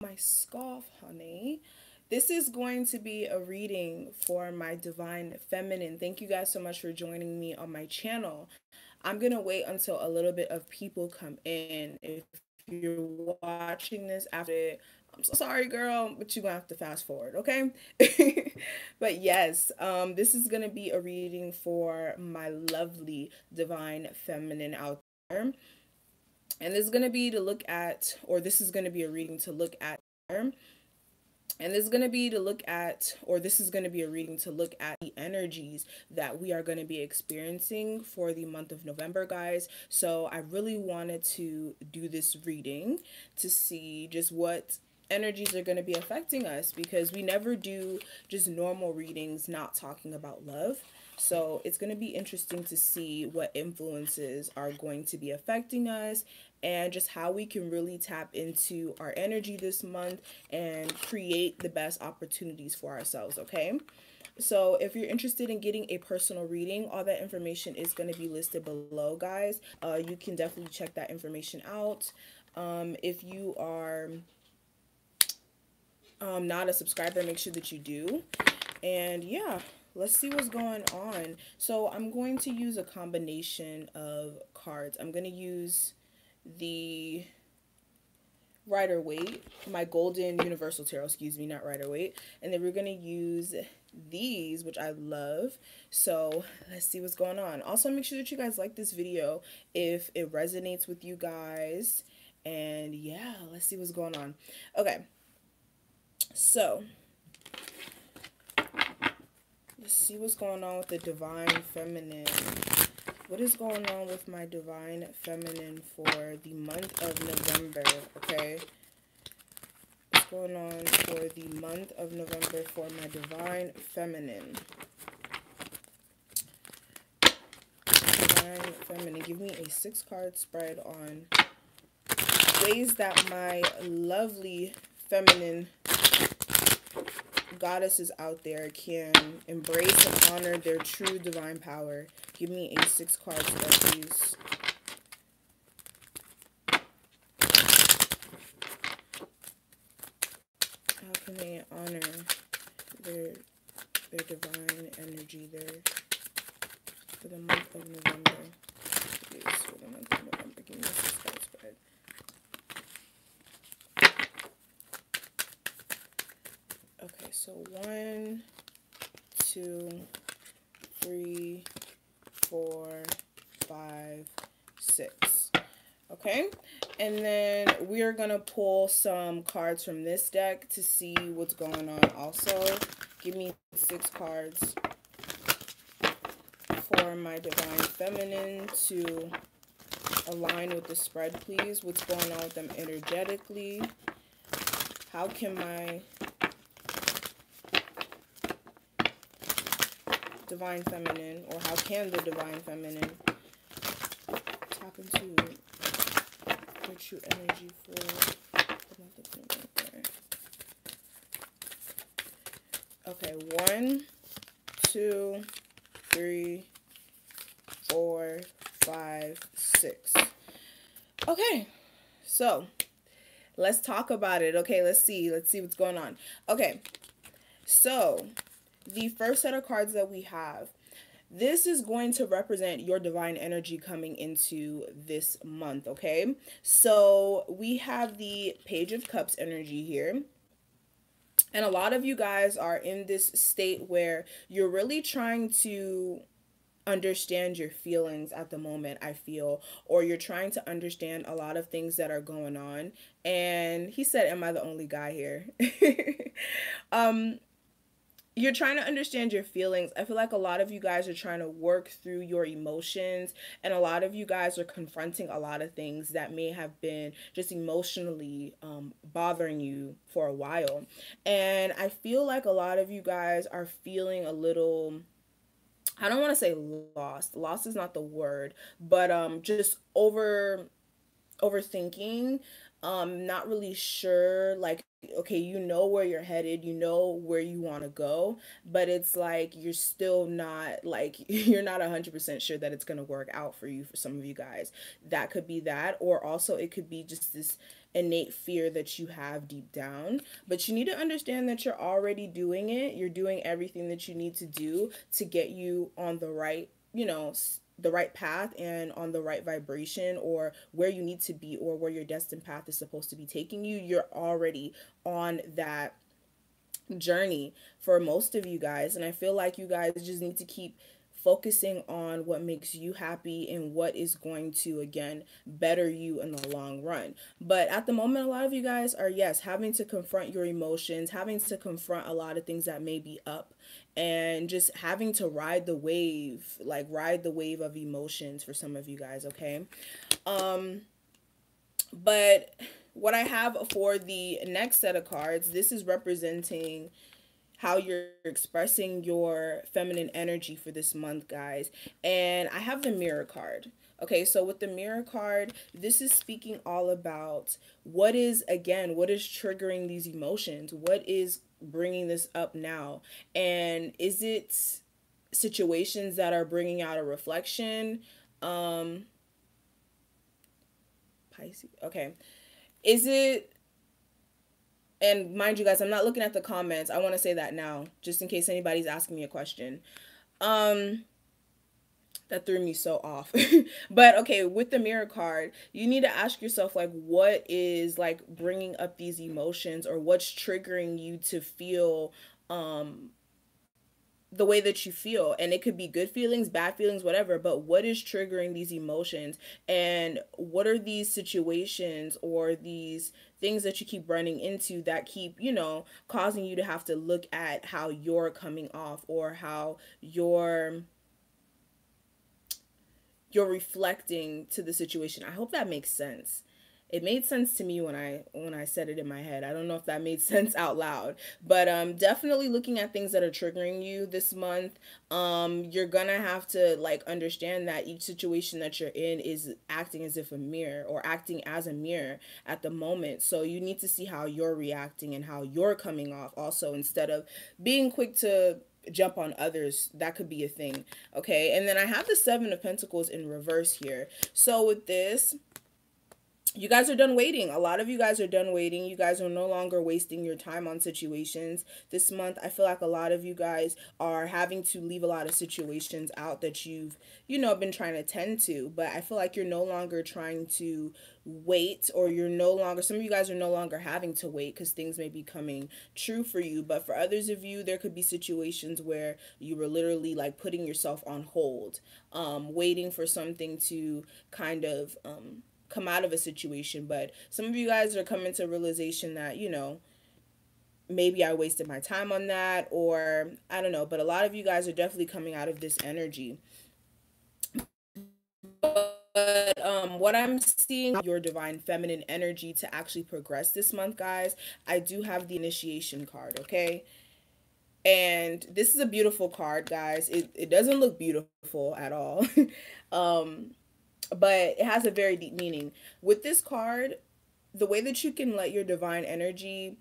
My scarf, honey. This is going to be a reading for my divine feminine. Thank you guys so much for joining me on my channel. I'm going to wait until a little bit of people come in. If you're watching this after it, I'm so sorry, girl, but you're going to have to fast forward, okay? But yes, this is going to be a reading for my lovely divine feminine out there. And this is going to be to look at, or this is going to be a reading to look at, and this is going to be to look at, or this is going to be a reading to look at the energies that we are going to be experiencing for the month of November, guys. So I really wanted to do this reading to see just what energies are going to be affecting us, because we never do just normal readings not talking about love. So it's going to be interesting to see what influences are going to be affecting us, and just how we can really tap into our energy this month and create the best opportunities for ourselves, okay? So if you're interested in getting a personal reading, all that information is going to be listed below, guys. You can definitely check that information out. If you are not a subscriber, make sure that you do. And yeah, let's see what's going on. So I'm going to use a combination of cards. I'm going to use the Rider Waite, my Golden Universal Tarot, excuse me, not Rider Waite. And then we're going to use these, which I love. So let's see what's going on. Also, make sure that you guys like this video if it resonates with you guys. And yeah, let's see what's going on. Okay, so let's see what's going on with the Divine Feminine. What is going on with my Divine Feminine for the month of November, okay? What's going on for the month of November for my Divine Feminine? Divine Feminine, give me a 6-card spread on ways that my lovely feminine goddesses out there can embrace and honor their true divine power. Give me a 6-card spread, please. How can they honor their divine energy there for the month of November? Please, for the month of November, give me a 6-card spread. Okay, so 1, 2, 3, 4, 5, 6. Okay, and then we are gonna pull some cards from this deck to see what's going on. Also, give me 6 cards for my Divine Feminine to align with the spread, please. What's going on with them energetically? How can my Divine Feminine, or how can the Divine Feminine tap into their true energy for the month of November? Okay, 1, 2, 3, 4, 5, 6. Okay, so let's talk about it. Okay, let's see what's going on. Okay, so the first set of cards that we have, this is going to represent your divine energy coming into this month, okay? So we have the Page of Cups energy here. And a lot of you guys are in this state where you're really trying to understand your feelings at the moment, I feel, or you're trying to understand a lot of things that are going on. And he said, am I the only guy here? You're trying to understand your feelings. I feel like a lot of you guys are trying to work through your emotions, and a lot of you guys are confronting a lot of things that may have been just emotionally bothering you for a while. And I feel like a lot of you guys are feeling a little, I don't want to say lost. Lost is not the word, but just overthinking, not really sure, like, okay, you know where you're headed, you know where you want to go, but it's like you're still not, like, you're not 100% sure that it's going to work out for you. For some of you guys, that could be that, or also it could be just this innate fear that you have deep down. But you need to understand that you're already doing it. You're doing everything that you need to do to get you on the right, the right path and on the right vibration, or where you need to be, or where your destined path is supposed to be taking you. You're already on that journey for most of you guys. And I feel like you guys just need to keep focusing on what makes you happy and what is going to, again, better you in the long run. But at the moment, a lot of you guys are, yes, having to confront your emotions, having to confront a lot of things that may be up, and just having to ride the wave, like ride the wave of emotions for some of you guys, okay? But what I have for the next set of cards, this is representing how you're expressing your feminine energy for this month, guys. And I have the mirror card. Okay, so with the mirror card, this is speaking all about what is, again, what is triggering these emotions? What is bringing this up now? And is it situations that are bringing out a reflection? Pisces. Okay. Is it, and mind you guys, I'm not looking at the comments. I want to say that now, just in case anybody's asking me a question. That threw me so off. But okay, with the mirror card, you need to ask yourself, like, what is like bringing up these emotions, or what's triggering you to feel the way that you feel. And it could be good feelings, bad feelings, whatever, but what is triggering these emotions, and what are these situations or these things that you keep running into that keep, causing you to have to look at how you're coming off, or how you're reflecting to the situation. I hope that makes sense. It made sense to me when I said it in my head. I don't know if that made sense out loud, but definitely looking at things that are triggering you this month. You're gonna have to like understand that each situation that you're in is acting as if a mirror, or acting as a mirror at the moment. So you need to see how you're reacting and how you're coming off also, instead of being quick to jump on others. That could be a thing. Okay, and then I have the Seven of Pentacles in reverse here. So with this, you guys are done waiting. A lot of you guys are done waiting. You guys are no longer wasting your time on situations. This month, I feel like a lot of you guys are having to leave a lot of situations out that you've, been trying to tend to. But I feel like you're no longer trying to wait, or some of you guys are no longer having to wait because things may be coming true for you. But for others of you, there could be situations where you were literally like putting yourself on hold, waiting for something to kind of, come out of a situation. But some of you guys are coming to a realization that, maybe I wasted my time on that, or I don't know. But a lot of you guys are definitely coming out of this energy. But what I'm seeing, your divine feminine energy to actually progress this month, guys, I do have the initiation card, okay? And this is a beautiful card, guys. It doesn't look beautiful at all. But it has a very deep meaning. With this card, the way that you can let your divine energy,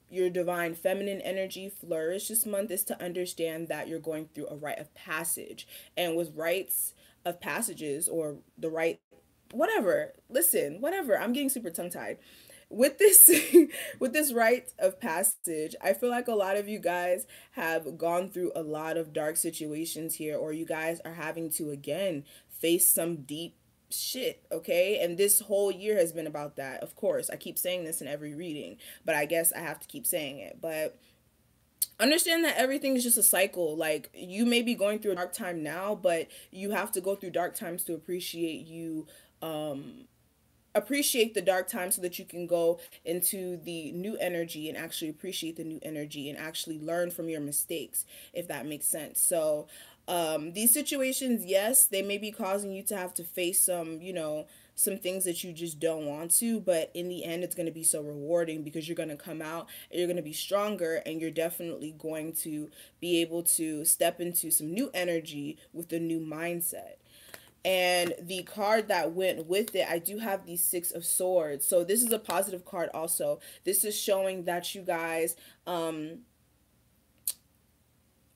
your divine feminine energy flourish this month is to understand that you're going through a rite of passage. And with rites of passages, or the right, whatever, listen, whatever, I'm getting super tongue tied. With this with this rite of passage, I feel like a lot of you guys have gone through a lot of dark situations here, or you guys are having to again face some deep shit, okay? And this whole year has been about that. Of course, I keep saying this in every reading, but I guess I have to keep saying it. But understand that everything is just a cycle. Like, you may be going through a dark time now, but you have to go through dark times to appreciate the dark time, so that you can go into the new energy and actually appreciate the new energy and actually learn from your mistakes, if that makes sense. So these situations, yes, they may be causing you to have to face some things that you just don't want to, but in the end, it's going to be so rewarding, because you're going to come out and you're going to be stronger, and you're definitely going to be able to step into some new energy with a new mindset. And the card that went with it, I do have the Six of Swords. So this is a positive card also. This is showing that you guys,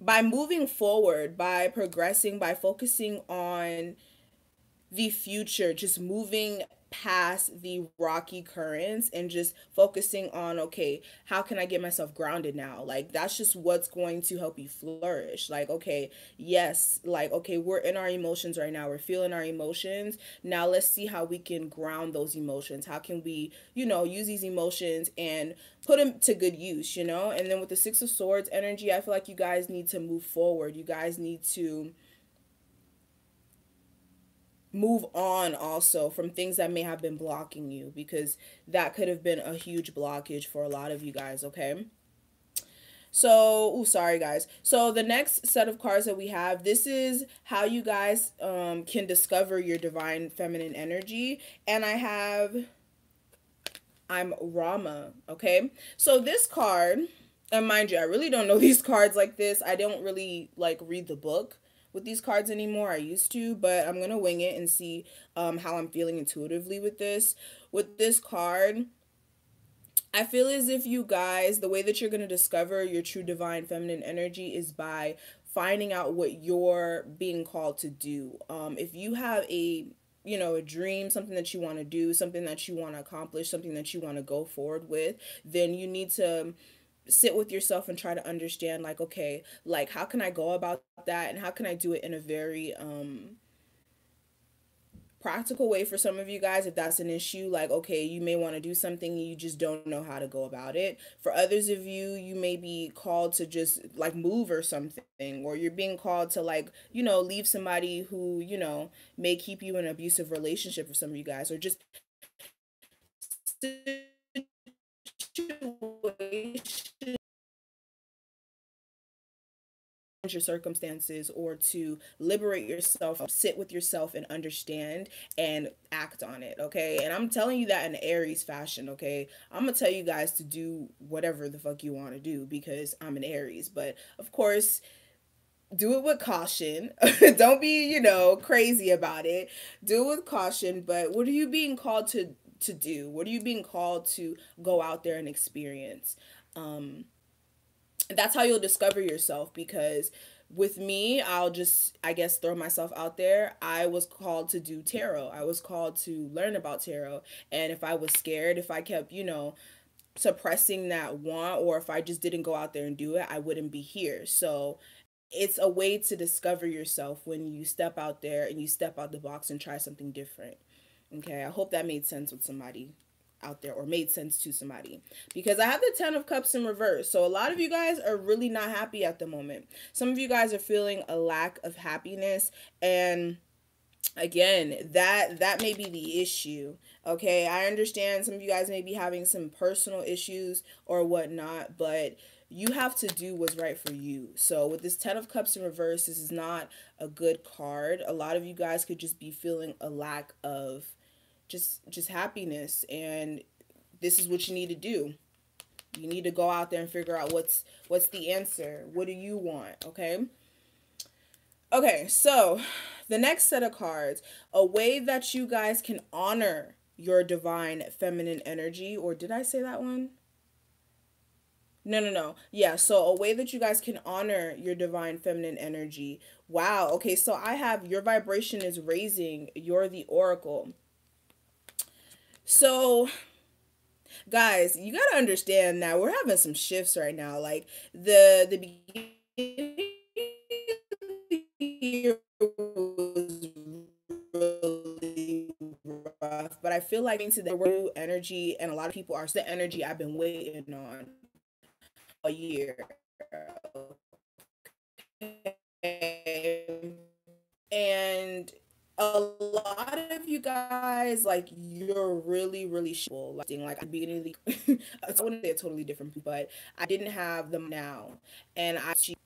by moving forward, by progressing, by focusing on the future, just moving past the rocky currents and just focusing on, okay, how can I get myself grounded now? Like, that's just what's going to help you flourish. Like, okay, yes, like, okay, we're in our emotions right now, we're feeling our emotions. Now let's see how we can ground those emotions. How can we, use these emotions and put them to good use, And then with the Six of Swords energy, I feel like you guys need to move forward. You guys need to move on also from things that may have been blocking you, because that could have been a huge blockage for a lot of you guys, okay? So, sorry guys. So the next set of cards that we have, this is how you guys can discover your divine feminine energy. And I'm Rama, okay? So this card, and mind you, I really don't know these cards like this. I don't really like read the book with these cards anymore. I used to, but I'm gonna wing it and see how I'm feeling intuitively with this. With this card, I feel as if you guys, the way that you're gonna discover your true divine feminine energy is by finding out what you're being called to do. If you have a dream, something that you want to do, something that you want to accomplish, something that you want to go forward with, then you need to sit with yourself and try to understand, like, okay, like, how can I go about that, and how can I do it in a very practical way. For some of you guys, if that's an issue, like, okay, you may want to do something and you just don't know how to go about it. For others of you, you may be called to just like move or something, or you're being called to, like, leave somebody who, may keep you in an abusive relationship. For some of you guys, or just situation, your circumstances, or to liberate yourself, sit with yourself and understand and act on it, okay? And I'm telling you that in Aries fashion, okay? I'm gonna tell you guys to do whatever the fuck you want to do because I'm an Aries, but of course, do it with caution. Don't be, crazy about it. Do it with caution. But what are you being called to do? What are you being called to go out there and experience? That's how you'll discover yourself, because with me, I'll just, I guess, throw myself out there. I was called to do tarot. I was called to learn about tarot. And if I was scared, if I kept, suppressing that want, or if I just didn't go out there and do it, I wouldn't be here. So it's a way to discover yourself when you step out there and you step out the box and try something different. Okay, I hope that made sense with somebody out there, or made sense to somebody, because I have the 10 of Cups in reverse. So a lot of you guys are really not happy at the moment. Some of you guys are feeling a lack of happiness, and again, that may be the issue. Okay, I understand some of you guys may be having some personal issues or whatnot, but you have to do what's right for you. So with this 10 of Cups in reverse, this is not a good card. A lot of you guys could just be feeling a lack of just happiness, and this is what you need to do. You need to go out there and figure out what's the answer. What do you want? Okay. Okay, so the next set of cards, a way that you guys can honor your divine feminine energy, or did I say that one? No, no, no. Yeah, so a way that you guys can honor your divine feminine energy. Wow. Okay, so I have your vibration is raising. You're the oracle. So, guys, you got to understand that we're having some shifts right now. Like the beginning of the year was really rough, but I feel like into the new energy, and a lot of people are the energy I've been waiting on a year. Okay. And a lot of you guys, like, you're really like at the beginning of the I wouldn't say a totally different, but I didn't have them now, and I see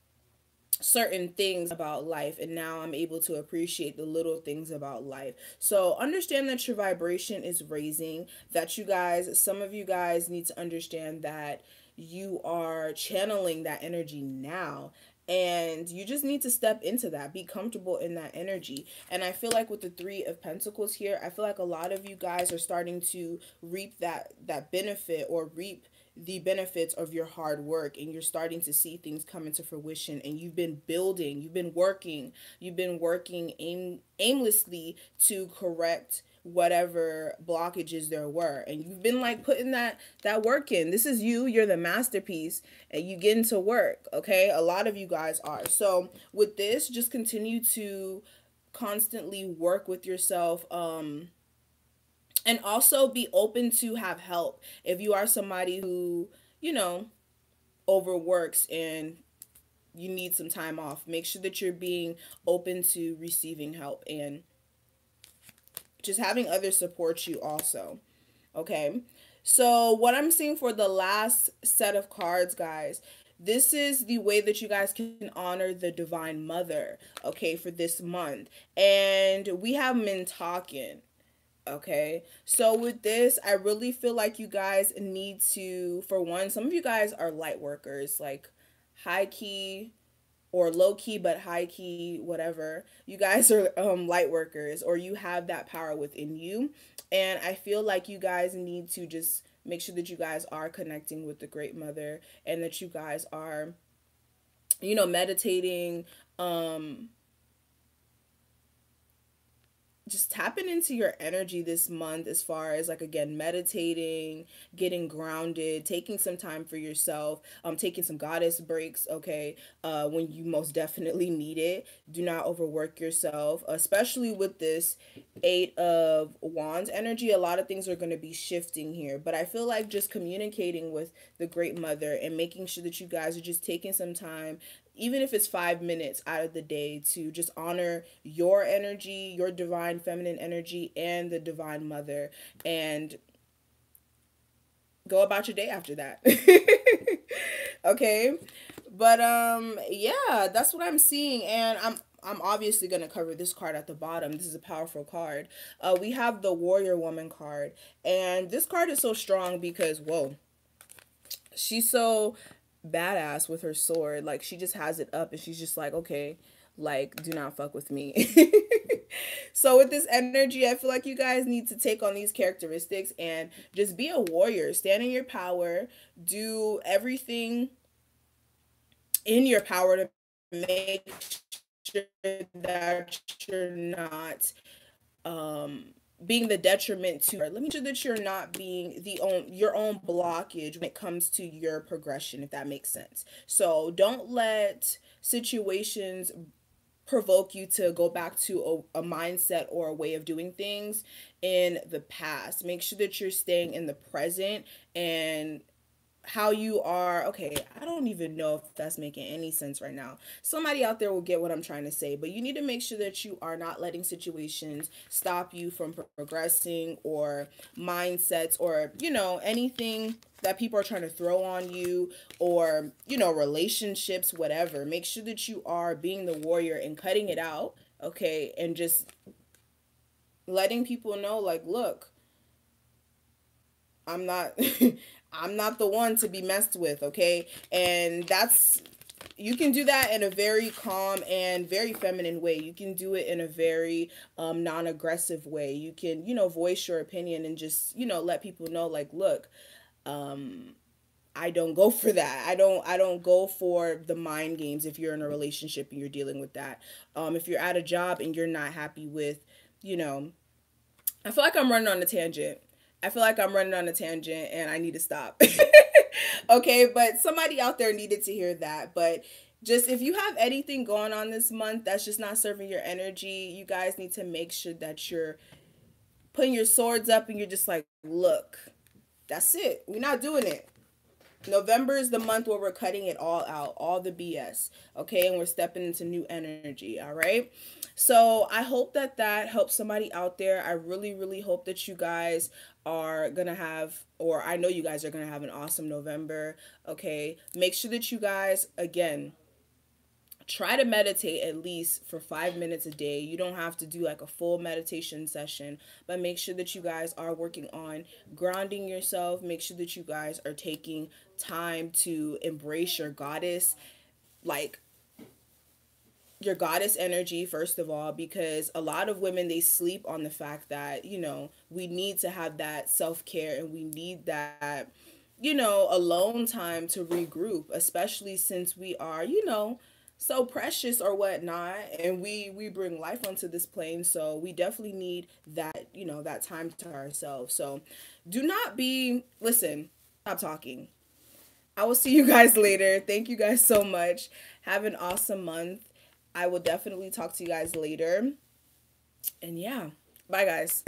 certain things about life, and now I'm able to appreciate the little things about life. So understand that your vibration is raising, that you guys, some of you guys need to understand that you are channeling that energy now, and you just need to step into that, be comfortable in that energy. And I feel like with the 3 of Pentacles here, I feel like a lot of you guys are starting to reap that benefit, or reap the benefits of your hard work, and you're starting to see things come into fruition, and you've been building, you've been working aimlessly to correct whatever blockages there were. And you've been like putting that work in. This is you, you're the masterpiece, and you get into work, okay? A lot of you guys are. So with this, just continue to constantly work with yourself, and also be open to have help. If you are somebody who, you know, overworks and you need some time off, make sure that you're being open to receiving help and just having others support you also. Okay. So, what I'm seeing for the last set of cards, guys, this is the way that you guys can honor the Divine Mother, okay, for this month. And we have men talking. Okay. So with this, I really feel like you guys need to, for one, some of you guys are light workers, like high key or low key but high key, whatever. You guys are light workers, or you have that power within you. And I feel like you guys need to just make sure that you guys are connecting with the Great Mother, and that you guys are, meditating, just tapping into your energy this month, as far as, like, again, meditating, getting grounded, taking some time for yourself, taking some goddess breaks, okay, when you most definitely need it. Do not overwork yourself, especially with this Eight of Wands energy. A lot of things are going to be shifting here, but I feel like just communicating with the Great Mother and making sure that you guys are just taking some time, even if it's 5 minutes out of the day, to just honor your energy, your divine feminine energy, and the Divine Mother, and go about your day after that. Okay. But yeah, that's what I'm seeing. And I'm obviously going to cover this card at the bottom. This is a powerful card. We have the Warrior Woman card, and this card is so strong because, whoa, she's so badass with her sword. Like, she just has it up and she's just like, okay, like, do not fuck with me. So with this energy, I feel like you guys need to take on these characteristics and just be a warrior. Stand in your power. Do everything in your power to make sure that you're not being the detriment to her. Let me make sure that you're not being your own blockage when it comes to your progression, if that makes sense. So don't let situations provoke you to go back to a mindset or a way of doing things in the past. Make sure that you're staying in the present, and how you are. Okay, I don't even know if that's making any sense right now. Somebody out there will get what I'm trying to say, but you need to make sure that you are not letting situations stop you from progressing, or mindsets, or anything that people are trying to throw on you, or relationships, whatever. Make sure that you are being the warrior and cutting it out, okay, and just letting people know, like, look, I'm not I'm not the one to be messed with, okay? And that's, you can do that in a very calm and very feminine way. You can do it in a very non-aggressive way. You can, voice your opinion and just, let people know, like, look, I don't go for that. I don't go for the mind games if you're in a relationship and you're dealing with that. If you're at a job and you're not happy with, I feel like I'm running on a tangent. And I need to stop. Okay, but somebody out there needed to hear that. But just, if you have anything going on this month that's just not serving your energy, you guys need to make sure that you're putting your swords up and you're just like, look, that's it. We're not doing it. November is the month where we're cutting it all out, all the BS, okay? And we're stepping into new energy, all right? So I hope that that helps somebody out there. I really, really hope that you guys are going to have, or I know you guys are going to have, an awesome November, okay? Make sure that you guys, again, try to meditate at least for 5 minutes a day. You don't have to do like a full meditation session, but make sure that you guys are working on grounding yourself. Make sure that you guys are taking time to embrace your goddess, like your goddess energy, first of all, because a lot of women, they sleep on the fact that, we need to have that self-care, and we need that, alone time to regroup, especially since we are, so precious or whatnot, and we bring life onto this plane, so we definitely need that, that time to ourselves. So do not be, listen, stop talking. I will see you guys later. Thank you guys so much. Have an awesome month. I will definitely talk to you guys later. And yeah, bye guys.